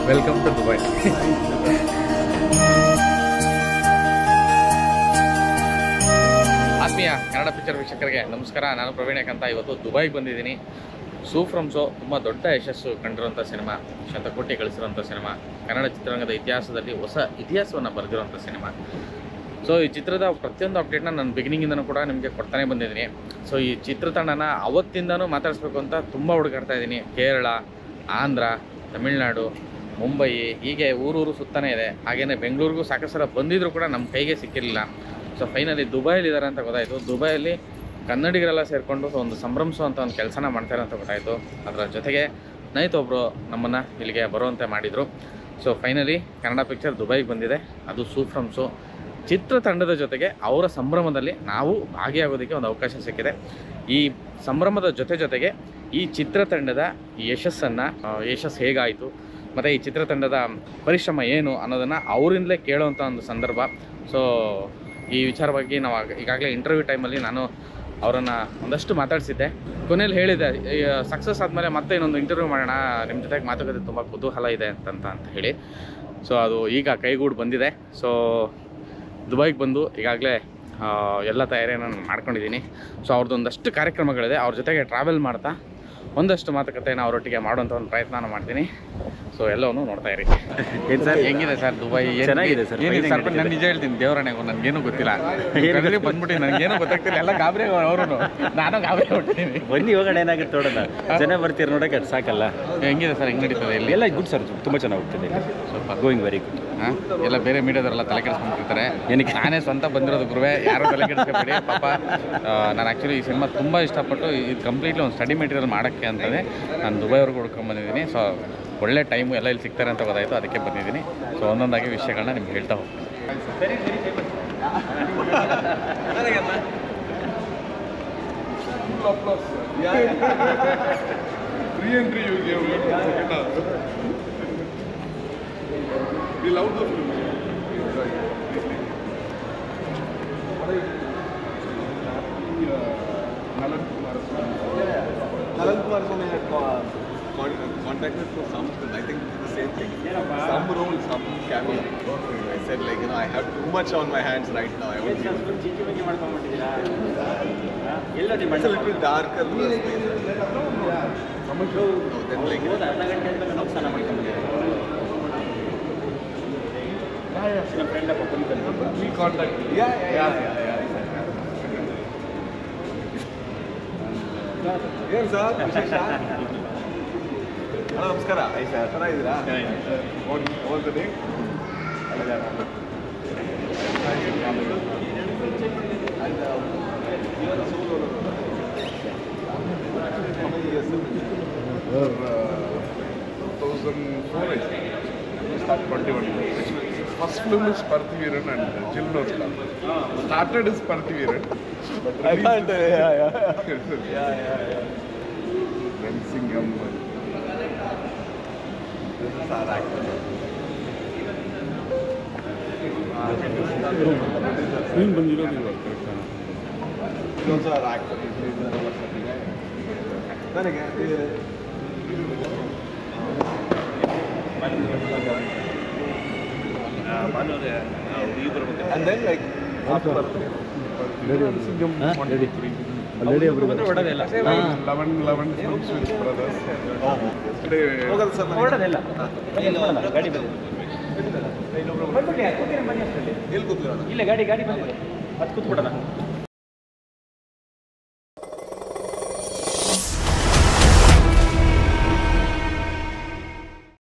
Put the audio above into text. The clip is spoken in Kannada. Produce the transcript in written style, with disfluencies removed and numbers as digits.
Welcome to Dubai. ಆತ್ಮೀಯ ಕನ್ನಡ ಪಿಕ್ಚರ್ ವೀಕ್ಷಕರಿಗೆ ನಮಸ್ಕಾರ. ನಾನು ಪ್ರವೀಣ್ ಅಂತ ಇವತ್ತು ದುಬೈಗೆ ಬಂದಿದ್ದೀನಿ. ಸೂ ಫ್ರಮ್ ಸೋ ತುಂಬ ದೊಡ್ಡ ಯಶಸ್ಸು ಕಂಡಿರುವಂಥ ಸಿನಿಮಾ, ಶತಕೋಟಿ ಗಳಿಸಿರುವಂಥ ಸಿನಿಮಾ, ಕನ್ನಡ ಚಿತ್ರರಂಗದ ಇತಿಹಾಸದಲ್ಲಿ ಹೊಸ ಇತಿಹಾಸವನ್ನು ಬರೆದಿರುವಂಥ ಸಿನಿಮಾ. ಸೊ ಈ ಚಿತ್ರದ ಪ್ರತಿಯೊಂದು ಅಪ್ಡೇಟ್ನ ನಾನು ಬಿಗಿನಿಂಗಿಂದನೂ ಕೂಡ ನಿಮಗೆ ಕೊಡ್ತಾನೆ ಬಂದಿದ್ದೀನಿ. ಸೊ ಈ ಚಿತ್ರತಂಡನ ಅವತ್ತಿಂದನೂ ಮಾತಾಡಿಸ್ಬೇಕು ಅಂತ ತುಂಬ ಹುಡುಕಾಡ್ತಾ ಇದ್ದೀನಿ. ಕೇರಳ, ಆಂಧ್ರ, ತಮಿಳ್ನಾಡು, ಮುಂಬೈ, ಹೀಗೆ ಊರೂರು ಸುತ್ತಾನೇ ಇದೆ. ಹಾಗೆಯೇ ಬೆಂಗಳೂರಿಗೂ ಸಾಕಷ್ಟು ಸಲ ಬಂದಿದ್ದರೂ ಕೂಡ ನಮ್ಮ ಕೈಗೆ ಸಿಕ್ಕಿರಲಿಲ್ಲ. ಸೊ ಫೈನಲಿ ದುಬೈಲಿದ್ದಾರೆ ಅಂತ ಗೊತ್ತಾಯಿತು. ದುಬೈಯಲ್ಲಿ ಕನ್ನಡಿಗರೆಲ್ಲ ಸೇರಿಕೊಂಡು ಒಂದು ಸಂಭ್ರಮಿಸುವಂಥ ಒಂದು ಕೆಲಸನ ಮಾಡ್ತಾರೆ ಅಂತ ಗೊತ್ತಾಯಿತು. ಅದರ ಜೊತೆಗೆ ನೈಟ್ ಒಬ್ಬರು ನಮ್ಮನ್ನು ಇಲ್ಲಿಗೆ ಬರುವಂತೆ ಮಾಡಿದರು. ಸೊ ಫೈನಲಿ ಕನ್ನಡ ಪಿಕ್ಚರ್ ದುಬೈಗೆ ಬಂದಿದೆ, ಅದು ಸೂ ಫ್ರಮ್ ಸೋ. ಚಿತ್ರತಂಡದ ಜೊತೆಗೆ ಅವರ ಸಂಭ್ರಮದಲ್ಲಿ ನಾವು ಭಾಗಿಯಾಗೋದಕ್ಕೆ ಒಂದು ಅವಕಾಶ ಸಿಕ್ಕಿದೆ. ಈ ಸಂಭ್ರಮದ ಜೊತೆಗೆ ಈ ಚಿತ್ರತಂಡದ ಯಶಸ್ಸು ಹೇಗಾಯಿತು ಮತ್ತು ಈ ಚಿತ್ರತಂಡದ ಪರಿಶ್ರಮ ಏನು ಅನ್ನೋದನ್ನು ಅವರಿಂದಲೇ ಕೇಳುವಂಥ ಒಂದು ಸಂದರ್ಭ. ಸೊ ಈ ವಿಚಾರವಾಗಿ ನಾವು ಈಗಾಗಲೇ ಇಂಟರ್ವ್ಯೂ ಟೈಮಲ್ಲಿ ನಾನು ಅವರನ್ನು ಒಂದಷ್ಟು ಮಾತಾಡಿಸಿದ್ದೆ. ಕೊನೆಯಲ್ಲಿ ಹೇಳಿದೆ, ಸಕ್ಸಸ್ ಆದಮೇಲೆ ಮತ್ತೆ ಇನ್ನೊಂದು ಇಂಟರ್ವ್ಯೂ ಮಾಡೋಣ, ನಿಮ್ಮ ಜೊತೆಗೆ ಮಾತುಕತೆ ತುಂಬ ಕುತೂಹಲ ಇದೆ ಅಂತ ಹೇಳಿ. ಸೊ ಅದು ಈಗ ಕೈಗೂಡು ಬಂದಿದೆ. ಸೊ ದುಬೈಗೆ ಬಂದು ಈಗಾಗಲೇ ಎಲ್ಲ ತಯಾರಿಯನ್ನು ನಾನು ಮಾಡ್ಕೊಂಡಿದ್ದೀನಿ. ಸೊ ಅವ್ರದ್ದು ಒಂದಷ್ಟು ಕಾರ್ಯಕ್ರಮಗಳಿದೆ, ಅವ್ರ ಜೊತೆಗೆ ಟ್ರಾವೆಲ್ ಮಾಡ್ತಾ ಒಂದಷ್ಟು ಮಾತುಕತೆಯನ್ನು ಅವರೊಟ್ಟಿಗೆ ಮಾಡುವಂಥ ಒಂದು ಪ್ರಯತ್ನ ಮಾಡ್ತೀನಿ. ಸೊ ಎಲ್ಲವನ್ನೂ ನೋಡ್ತಾ ಇರಿ. ಏನು ಸರ್, ಹೆಂಗಿದೆ ಸರ್ ದುಬೈ? ಚೆನ್ನಾಗಿದೆ ಸರ್. ಏನಿದೆ ಸರ್, ನಾನು ನಿಜ ಹೇಳ್ತೀನಿ, ದೇವರಣೆಗೂ ನನಗೇನು ಗೊತ್ತಿಲ್ಲ, ಬಂದ್ಬಿಟ್ಟು ನನಗೇನು ಗೊತ್ತಾಗ್ತಿಲ್ಲ. ಎಲ್ಲ ಗಾಬರಿ ಅವರು, ನಾನು ಗಾಬರಿ ಹೊಟ್ಟಿದ್ದೀನಿ. ಬನ್ನಿ ಹೋಗೋಣ, ಏನಾಗುತ್ತೆ ನೋಡೋಣ. ಜನ ಬರ್ತೀರಿ ನೋಡೋಕೆ, ಅದು ಸಾಕಲ್ಲ. ಹೆಂಗಿದೆ ಸರ್, ಹೆಂಗೆ ನಡೀತದೆ ಇಲ್ಲಿ? ಎಲ್ಲ ಗುಡ್ ಸರ್, ತುಂಬ ಚೆನ್ನಾಗಿ ಹೋಗ್ತದೆ. ಸ್ವಲ್ಪ ಗೋಯಿಂಗ್ ವೆರಿ ಗುಡ್. ಹಾಂ, ಎಲ್ಲ ಬೇರೆ ಮೀಡಿಯಾದವರೆಲ್ಲ ತಲೆ ಕೆಡಿಸ್ಕೊಂಡಿರ್ತಾರೆ. ಏನಕ್ಕೆ ನಾನೇ ಸ್ವಂತ ಬಂದಿರೋದು ಗುರುವೇ, ಯಾರು ತಲೆ ಕೆಡಿಸ್ಕೊಬೇಡಿ ಪಾಪ. ನಾನು ಆ್ಯಕ್ಚುಲಿ ಈ ಸಿನಿಮಾ ತುಂಬ ಇಷ್ಟಪಟ್ಟು ಇದು ಕಂಪ್ಲೀಟ್ಲಿ ಒಂದು ಸ್ಟಡಿ ಮೆಟೀರಿಯಲ್ ಮಾಡೋಕ್ಕೆ ಅಂತಲೇ ನಾನು ದುಬೈವರೆಗೂ ಹುಡ್ಕೊಂಡ್ಬಂದಿದ್ದೀನಿ. ಸೊ ಒಳ್ಳೆ ಟೈಮು ಎಲ್ಲ ಇಲ್ಲಿ ಸಿಗ್ತಾರೆ ಅಂತ ಗೊತ್ತಾಯಿತು, ಅದಕ್ಕೆ ಬಂದಿದ್ದೀನಿ. ಸೊ ಒಂದೊಂದಾಗಿ ವಿಷಯಗಳನ್ನ ನಿಮ್ಗೆ ಹೇಳ್ತಾ ಹೋಗ್ತೀನಿ. Contacted for some, I think the same thing. Some role, some cameo. I said like, I have too much on my hands right now. I won't be able to. It's a little darker. Then like. Yes, sir. Hello, namaskara. Hi, sir. ಚೆನ್ನಾಗಿದ್ದೀರಾ? What the name? And you are a solo. How many years? 2004 I started 21 years. First film is Parthiveeran and Chilnoska. Started as Parthiveeran, but I can't. Yeah. Then Singham. This is our actor. Film ಬಂದಿರೋದಿಲ್ಲ ಕರೆಕ್ಟಾ? He's also our actor. ನನಗೆ and then like after Singham 123. Already ಒಬ್ಬರು ಹೊಡೋದಿಲ್ಲ. 11 films with brothers. Yesterday ಹೋಗಲ್ಲ ಸರ್, ಹೊಡೋದಿಲ್ಲ. ಗಾಡಿ ಬಂದಿದೆ. ಎಲ್ಲಿ ಕೂತ್ಕೊಳ್ಳೋಣ? ಇಲ್ಲ ಗಾಡಿ ಬಂದಿದೆ, ಅದು ಕೂತ್ಬಿಡೋಣ.